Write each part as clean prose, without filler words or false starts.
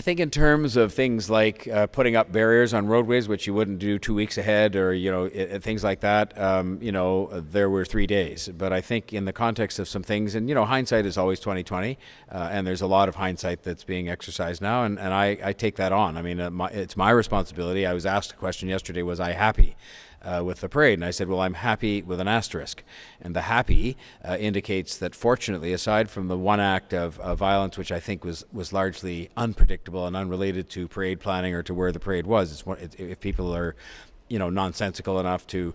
I think in terms of things like putting up barriers on roadways, which you wouldn't do 2 weeks ahead, or things like that, there were 3 days. But I think in the context of some things, and hindsight is always 2020, and there's a lot of hindsight that's being exercised now, and I take that on. I mean, it's my responsibility. I was asked a question yesterday: was I happy with the parade? And I said, well, I'm happy with an asterisk. And the happy indicates that, fortunately, aside from the one act of violence, which I think was largely unpredictable and unrelated to parade planning or to where the parade was, if people are nonsensical enough to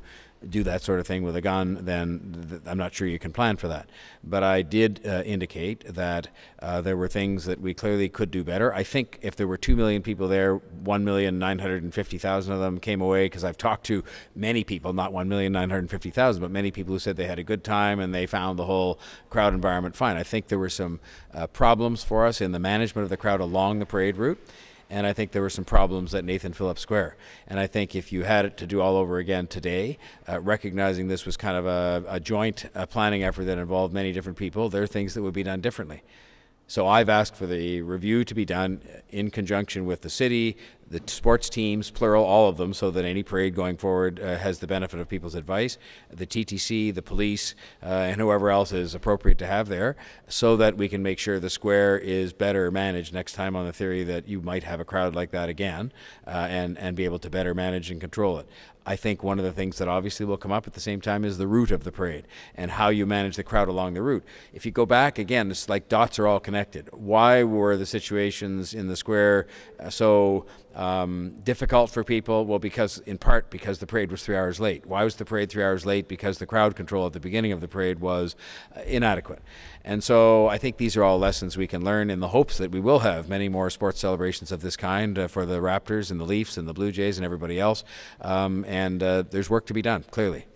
do that sort of thing with a gun, then I'm not sure you can plan for that. But I did indicate that there were things that we clearly could do better. I think if there were 2 million people there, 1,950,000 of them came away, because I've talked to many people, not 1,950,000, but many people who said they had a good time and they found the whole crowd environment fine. I think there were some problems for us in the management of the crowd along the parade route. And I think there were some problems at Nathan Phillips Square. And I think if you had it to do all over again today, recognizing this was kind of a joint planning effort that involved many different people, there are things that would be done differently. So I've asked for the review to be done in conjunction with the city, the sports teams, plural, all of them, so that any parade going forward has the benefit of people's advice, the TTC, the police, and whoever else is appropriate to have there, so that we can make sure the square is better managed next time, on the theory that you might have a crowd like that again, and be able to better manage and control it. I think one of the things that obviously will come up at the same time is the route of the parade and how you manage the crowd along the route. If you go back again, it's like dots are all connected. Why were the situations in the square so difficult for people? Well, in part because the parade was 3 hours late. Why was the parade 3 hours late? Because the crowd control at the beginning of the parade was inadequate. And so I think these are all lessons we can learn, in the hopes that we will have many more sports celebrations of this kind for the Raptors and the Leafs and the Blue Jays and everybody else. And there's work to be done, clearly.